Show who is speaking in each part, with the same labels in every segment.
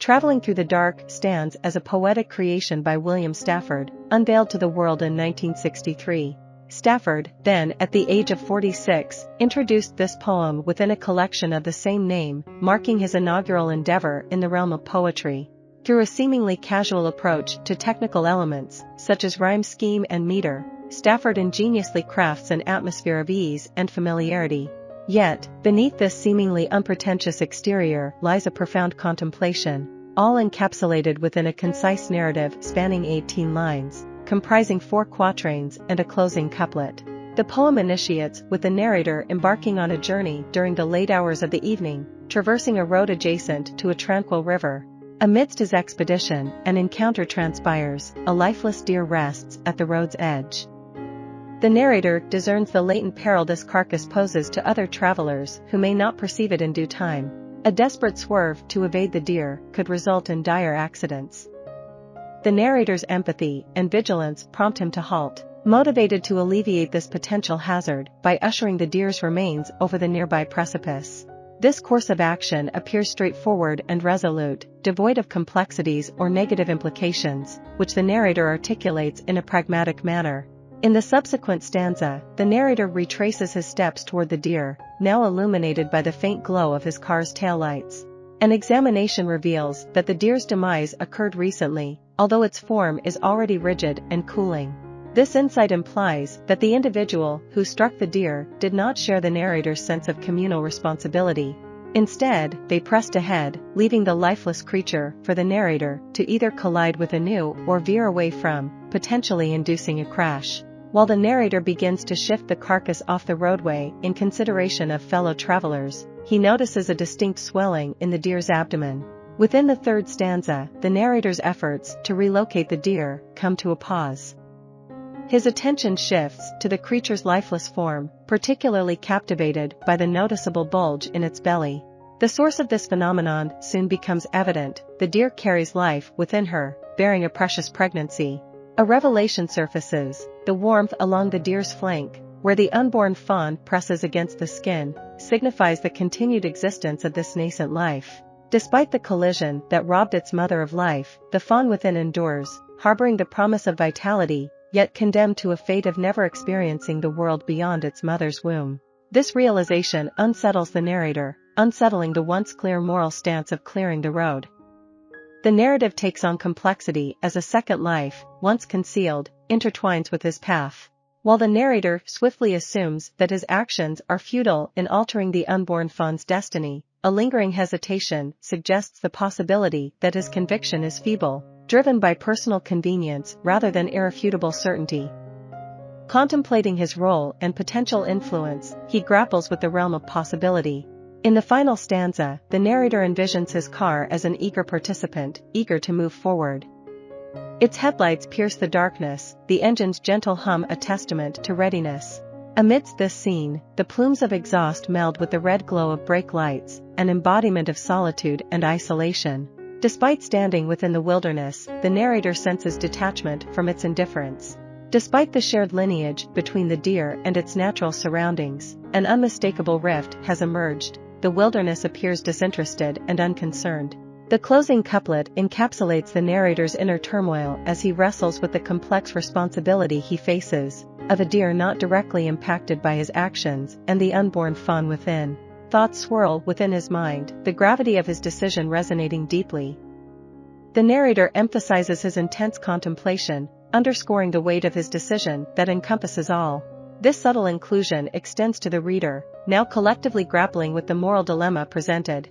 Speaker 1: Traveling Through the Dark stands as a poetic creation by William Stafford, unveiled to the world in 1963. Stafford, then at the age of 46, introduced this poem within a collection of the same name, marking his inaugural endeavor in the realm of poetry. Through a seemingly casual approach to technical elements, such as rhyme scheme and meter, Stafford ingeniously crafts an atmosphere of ease and familiarity. Yet, beneath this seemingly unpretentious exterior lies a profound contemplation, all encapsulated within a concise narrative spanning 18 lines, comprising 4 quatrains and a closing couplet. The poem initiates with the narrator embarking on a journey during the late hours of the evening, traversing a road adjacent to a tranquil river. Amidst his expedition, an encounter transpires, a lifeless deer rests at the road's edge. The narrator discerns the latent peril this carcass poses to other travelers who may not perceive it in due time. A desperate swerve to evade the deer could result in dire accidents. The narrator's empathy and vigilance prompt him to halt, motivated to alleviate this potential hazard by ushering the deer's remains over the nearby precipice. This course of action appears straightforward and resolute, devoid of complexities or negative implications, which the narrator articulates in a pragmatic manner. In the subsequent stanza, the narrator retraces his steps toward the deer, now illuminated by the faint glow of his car's taillights. An examination reveals that the deer's demise occurred recently, although its form is already rigid and cooling. This insight implies that the individual who struck the deer did not share the narrator's sense of communal responsibility. Instead, they pressed ahead, leaving the lifeless creature for the narrator to either collide with anew or veer away from, potentially inducing a crash. While the narrator begins to shift the carcass off the roadway in consideration of fellow travelers, he notices a distinct swelling in the deer's abdomen. Within the third stanza, the narrator's efforts to relocate the deer come to a pause. His attention shifts to the creature's lifeless form, particularly captivated by the noticeable bulge in its belly. The source of this phenomenon soon becomes evident: the deer carries life within her, bearing a precious pregnancy. A revelation surfaces: the warmth along the deer's flank, where the unborn fawn presses against the skin, signifies the continued existence of this nascent life. Despite the collision that robbed its mother of life, the fawn within endures, harboring the promise of vitality, yet condemned to a fate of never experiencing the world beyond its mother's womb. This realization unsettles the narrator, unsettling the once clear moral stance of clearing the road. The narrative takes on complexity as a second life, once concealed, intertwines with his path. While the narrator swiftly assumes that his actions are futile in altering the unborn fawn's destiny, a lingering hesitation suggests the possibility that his conviction is feeble, driven by personal convenience rather than irrefutable certainty. Contemplating his role and potential influence, he grapples with the realm of possibility. In the final stanza, the narrator envisions his car as an eager participant, eager to move forward. Its headlights pierce the darkness, the engine's gentle hum a testament to readiness. Amidst this scene, the plumes of exhaust meld with the red glow of brake lights, an embodiment of solitude and isolation. Despite standing within the wilderness, the narrator senses detachment from its indifference. Despite the shared lineage between the deer and its natural surroundings, an unmistakable rift has emerged. The wilderness appears disinterested and unconcerned. The closing couplet encapsulates the narrator's inner turmoil as he wrestles with the complex responsibility he faces, of a deer not directly impacted by his actions and the unborn fawn within. Thoughts swirl within his mind, the gravity of his decision resonating deeply. The narrator emphasizes his intense contemplation, underscoring the weight of his decision that encompasses all. This subtle inclusion extends to the reader, now collectively grappling with the moral dilemma presented.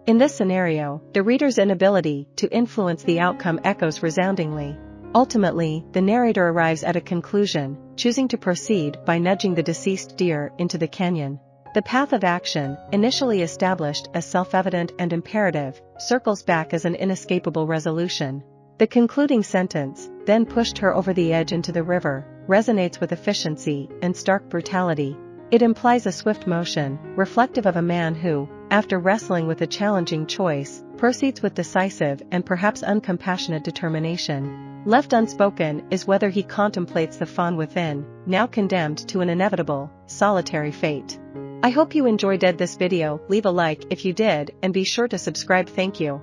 Speaker 1: In this scenario, the reader's inability to influence the outcome echoes resoundingly. Ultimately, the narrator arrives at a conclusion, choosing to proceed by nudging the deceased deer into the canyon. The path of action, initially established as self-evident and imperative, circles back as an inescapable resolution. The concluding sentence, "then pushed her over the edge into the river," resonates with efficiency and stark brutality. It implies a swift motion, reflective of a man who, after wrestling with a challenging choice, proceeds with decisive and perhaps uncompassionate determination. Left unspoken is whether he contemplates the fawn within, now condemned to an inevitable, solitary fate. I hope you enjoyed this video. Leave a like if you did and be sure to subscribe. Thank you.